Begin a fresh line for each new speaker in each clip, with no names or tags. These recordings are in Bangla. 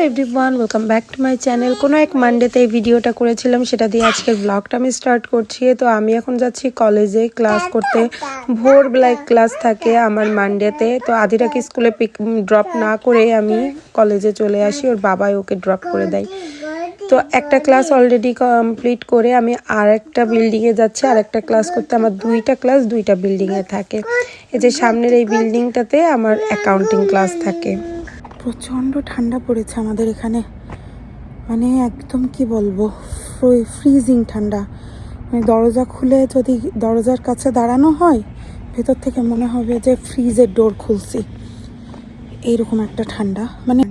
Everyone, welcome back to my channel. কোনো এক মানডেতে এই ভিডিওটা করেছিলাম, সেটা দিয়ে আজকের ব্লগটা আমি স্টার্ট করছি। তো আমি এখন যাচ্ছি কলেজে ক্লাস করতে। ভোরবেলায় ক্লাস থাকে আমার মানডেতে। তো আদিরাকে স্কুলে ড্রপ না করে আমি কলেজে চলে আসি, ওর বাবাই ওকে ড্রপ করে দেয়। তো একটা ক্লাস অলরেডি কমপ্লিট করে আমি আর একটা বিল্ডিংয়ে যাচ্ছি। আর একটা ক্লাস করতে আমার দুইটা ক্লাস দুইটা বিল্ডিংয়ে থাকে। এই যে সামনের এই বিল্ডিংটাতে আমার অ্যাকাউন্টিং ক্লাস থাকে। প্রচণ্ড ঠান্ডা পড়েছে আমাদের এখানে, মানে একদম কি বলবো, ফ্রিজিং ঠান্ডা। মানে দরজা খুলে যদি দরজার কাছে দাঁড়ানো হয়, ভেতর থেকে মনে হবে যে ফ্রিজের ডোর খুলছি, এইরকম একটা ঠান্ডা। মানে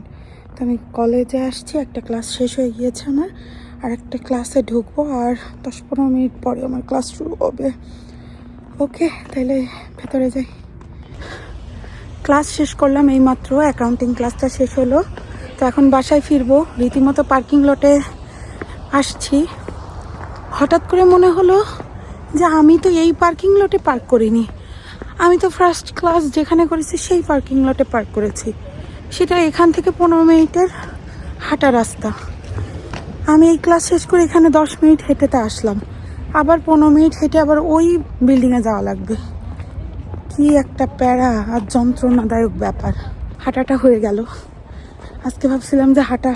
তো আমি কলেজে আসছি, একটা ক্লাস শেষ হয়ে গিয়েছে আমার, আর একটা ক্লাসে ঢুকবো, আর 10-15 মিনিট পরে আমার ক্লাস শুরু হবে। ওকে, তাহলে ভেতরে যাই। ক্লাস শেষ করলাম এইমাত্র, অ্যাকাউন্টিং ক্লাসটা শেষ হলো। তো এখন বাসায় ফিরবো। রীতিমতো পার্কিং লটে আসছি। হঠাৎ করে মনে হলো যে আমি তো এই পার্কিং লটে পার্ক করিনি, আমি তো ফার্স্ট ক্লাস যেখানে করেছি সেই পার্কিং লটে পার্ক করেছি। সেটা এখান থেকে 15 মিনিটের হাঁটা রাস্তা। আমি এই ক্লাস শেষ করে এখানে 10 মিনিট হেঁটেতে আসলাম, আবার 15 মিনিট হেঁটে আবার ওই বিল্ডিংয়ে যাওয়া লাগবে। কি একটা প্যারা আর যন্ত্রণাদায়ক ব্যাপার। হাঁটাটা হয়ে গেল। আজকে ভাবছিলাম যে হাঁটা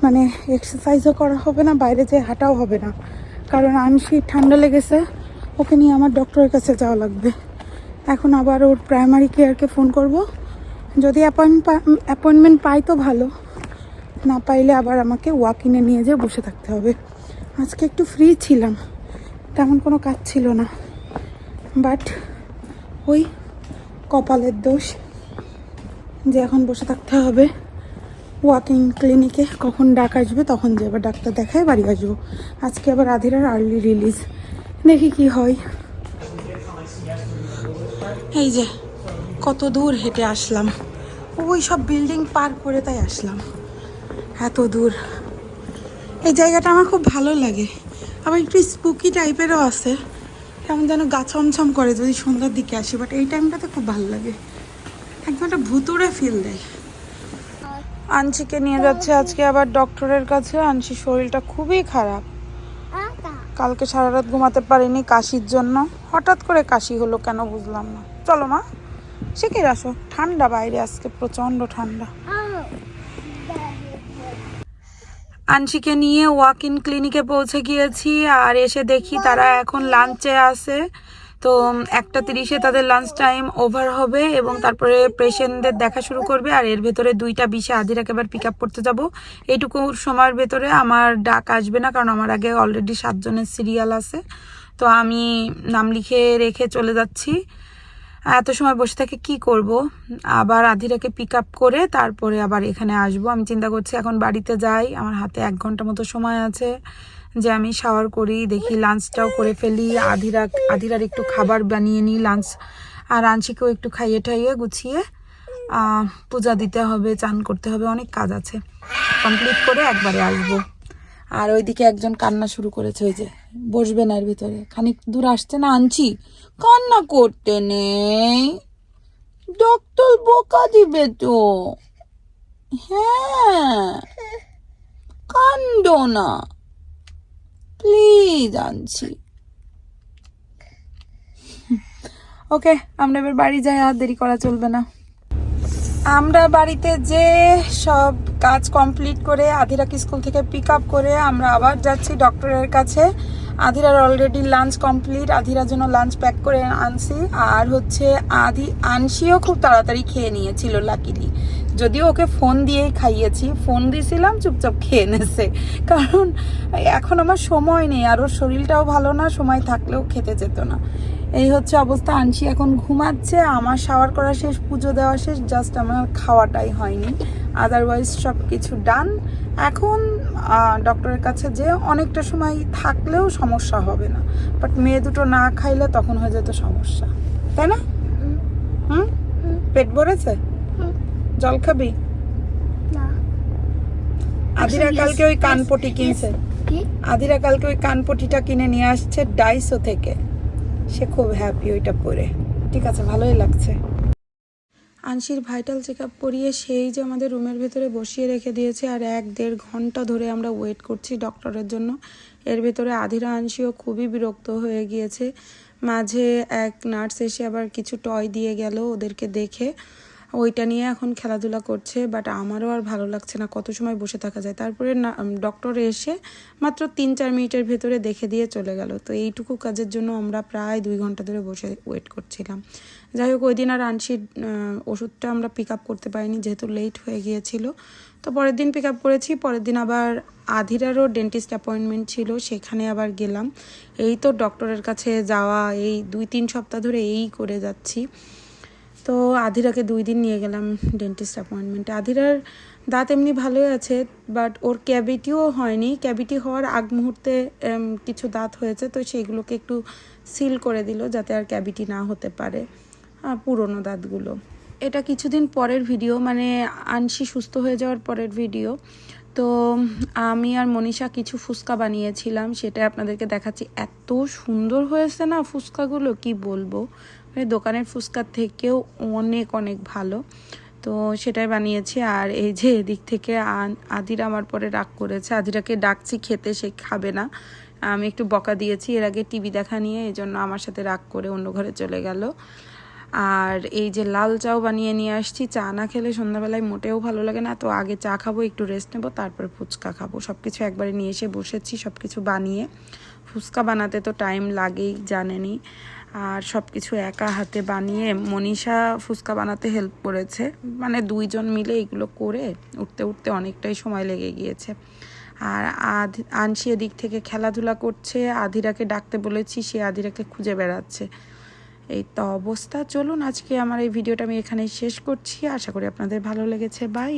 মানে এক্সারসাইজও করা হবে না, বাইরে যেয়ে হাঁটাও হবে না, কারণ আনসি ঠান্ডা লেগেছে, ওকে নিয়ে আমার ডক্টরের কাছে যাওয়া লাগবে। এখন আবার ওর প্রাইমারি কেয়ারকে ফোন করব, যদি অ্যাপয়েন্টমেন্ট পাই তো ভালো, না পাইলে আবার আমাকে ওয়াকিনে নিয়ে যেয়ে বসে থাকতে হবে। আজকে একটু ফ্রি ছিলাম, তেমন কোনো কাজ ছিল না, বাট ওই কপালের দোষ যে এখন বসে থাকতে হবে ওয়াকিং ক্লিনিকে। কখন ডাক আসবে তখন যে আবার ডাক্তার দেখায় বাড়ি আসবো। আজকে আবার আধিরার আর্লি রিলিজ, দেখি কি হয়। এই যে কত দূর হেঁটে আসলাম, ওই সব বিল্ডিং পার করে তাই আসলাম এত দূর। এই জায়গাটা আমার খুব ভালো লাগে, আবার একটু স্পুকি টাইপেরও আছে, কেমন যেন গা ছমছম করে যদি সন্ধ্যার দিকে আসি। বাট এই টাইমটাতে খুব ভালো লাগে, একদম একটা ভুতুড়ে ফিল দেয়। আনসিকে নিয়ে যাচ্ছে আজকে আবার ডক্টরের কাছে। আনসির শরীরটা খুবই খারাপ, কালকে সারা রাত ঘুমাতে পারিনি কাশির জন্য। হঠাৎ করে কাশি হলো কেন বুঝলাম না। চলো মা, শিখে আসো, ঠান্ডা বাইরে আজকে প্রচন্ড ঠান্ডা। আনসিকে নিয়ে ওয়াক ইন ক্লিনিকে পৌঁছে গিয়েছি, আর এসে দেখি তারা এখন লাঞ্চে আছে। তো 1:30-এ তাদের লাঞ্চ টাইম ওভার হবে এবং তারপরে পেশেন্টদের দেখা শুরু করবে। আর এর ভেতরে 2:20-এ আদিরাকে এবার পিক আপ করতে যাব। এইটুকু সময়ের ভেতরে আমার ডাক আসবে না, কারণ আমার আগে অলরেডি 7 জনের সিরিয়াল আছে। তো আমি নাম লিখে রেখে চলে যাচ্ছি। এত সময় বসে থেকে কি করব, আবার আধিরাকে পিক আপ করে তারপরে আবার এখানে আসব। আমি চিন্তা করছি এখন বাড়িতে যাই, আমার হাতে 1 ঘন্টা মতো সময় আছে, যে আমি শাওয়ার করি, দেখি লাঞ্চটাও করে ফেলি, আধিরার একটু খাবার বানিয়ে নিই লাঞ্চ, আর আনসিকেও একটু খাইয়ে ঠাইয়ে গুছিয়ে পূজা দিতে হবে, চান করতে হবে, অনেক কাজ আছে, কমপ্লিট করে একবারে আসবো। আর ওইদিকে একজন কান্না শুরু করেছে, ওই যে বসবে না এর ভিতরে, খানিক দূর আসছে না, আনছি কান্না করতে নেই, ডক্টর বোকা দিবে তো, হ্যাঁ কান্দো না প্লিজ আনছি। ওকে, আমরা এবার বাড়ি যাই, আর দেরি করা চলবে না। আমরা বাড়িতে যে সব কাজ কমপ্লিট করে আধিরাকে স্কুল থেকে পিক আপ করে আমরা আবার যাচ্ছি ডক্টরের কাছে। আধিরার অলরেডি লাঞ্চ কমপ্লিট, আধিরার জন্য লাঞ্চ প্যাক করে আনছি। আর হচ্ছে আনসিও খুব তাড়াতাড়ি খেয়ে নিয়েছিল লাকিলি, যদিও ওকে ফোন দিয়েই খাইয়েছি, ফোন দিয়েছিলাম চুপচাপ খেয়ে নেছে, কারণ এখন আমার সময় নেই, আর ওর শরীরটাও ভালো না, সময় থাকলেও খেতে যেত না। এই হচ্ছে অবস্থা। আনসি এখন ঘুমাচ্ছে, আমার শাওয়ার করা শেষ, পুজো দেওয়া শেষ, জাস্ট আমার খাওয়াটাই হয়নি, আদারওয়াইজ সব কিছু ডান। এখন ডক্টরের কাছে যে অনেকটা সময় থাকলেও সমস্যা হবে না, বাট মেয়ে দুটো না খাইলে তখন হয়ে যেত সমস্যা, তাই না? পেট ভরেছে? জল খাবি? আধিরা কালকে ওই কানপটি কিনছে, আধিরা কালকে ওই কানপটিটা কিনে নিয়ে আসছে ডাইসো থেকে, সে খুব হ্যাপি ওইটা পরে। ঠিক আছে, ভালোই লাগছে। আনসির ভাইটাল চেক আপ করিয়ে সেই যে আমাদের রুমের ভেতরে বসিয়ে রেখে দিয়েছে, আর 1-1.5 ঘন্টা ধরে আমরা ওয়েট করছি ডক্টরের জন্য। এর ভেতরে আধিরা আনসিও খুবই বিরক্ত হয়ে গিয়েছে। মাঝে এক নার্স এসে আবার কিছু টয় দিয়ে গেল ওদেরকে দেখে, ওইটা নিয়ে এখন খেলাধুলা করছে। বাট আমারও আর ভালো লাগছে না, কত সময় বসে থাকা যায়। তারপরে ডক্টর এসে মাত্র 3-4 মিনিটের ভেতরে দেখে দিয়ে চলে গেল। তো এইটুকু কাজের জন্য আমরা প্রায় 2 ঘন্টা ধরে বসে ওয়েট করছিলাম। যাই হোক, ওই দিন আর আনসির ওষুধটা আমরা পিক আপ করতে পারিনি যেহেতু লেট হয়ে গিয়েছিল। তো পরের দিন পিক আপ করেছি। পরের দিন আবার আধিরারও ডেন্টিস্ট অ্যাপয়েন্টমেন্ট ছিল, সেখানে আবার গেলাম। এই তো ডক্টরের কাছে যাওয়া এই 2-3 সপ্তাহ ধরে এই করে যাচ্ছি। তো আধিরাকে 2 দিন নিয়ে গেলাম ডেন্টিস্ট অ্যাপয়েন্টমেন্টে। আধিরার দাঁত এমনি ভালোই আছে, বাট ওর ক্যাভিটিও হয়নি। ক্যাভিটি হওয়ার আগ মুহূর্তে কিছু দাঁত হয়েছে, তো সেইগুলোকে একটু সিল করে দিল যাতে আর ক্যাভিটি না হতে পারে পুরনো দাঁতগুলো। এটা কিছুদিন পরের ভিডিও, মানে আনসি সুস্থ হয়ে যাওয়ার পরের ভিডিও। তো আমি আর মনীষা কিছু ফুচকা বানিয়েছিলাম, সেটা আপনাদেরকে দেখাচ্ছি। এত সুন্দর হয়েছে না ফুচকাগুলো, কি বলবো, মানে দোকানের ফুচকার থেকেও অনেক অনেক ভালো। তো সেটাই বানিয়েছি। আর এই যে এদিক থেকে আদিরা আমার পরে রাগ করেছে। আদিরাকে ডাকছি খেতে, সে খাবে না। আমি একটু বকা দিয়েছি এর আগে টিভি দেখা নিয়ে, এই জন্য আমার সাথে রাগ করে অন্য ঘরে চলে গেল। আর এই যে লাল চাও বানিয়ে নিয়ে আসছি। চা না খেলে সন্ধ্যাবেলায় মোটেও ভালো লাগে না। তো আগে চা খাবো, একটু রেস্ট নেবো, তারপরে ফুচকা খাবো। সব কিছু একবারে নিয়ে এসে বসেছি, সব কিছু বানিয়ে। ফুচকা বানাতে তো টাইম লাগেই, জানেনই। আর সব কিছু একা হাতে বানিয়ে মনীষা ফুচকা বানাতে হেল্প করেছে, মানে 2 জন মিলে এগুলো করে উঠতে উঠতে অনেকটাই সময় লেগে গিয়েছে। আর আনসি এদিক থেকে খেলাধুলা করছে, আধিরাকে ডাকতে বলেছি, সে আধিরাকে খুঁজে বেড়াচ্ছে। এই তো অবস্থা। চলুন আজকে আমার এই ভিডিওটা আমি এখানেই শেষ করছি। আশা করি আপনাদের ভালো লেগেছে। বাই।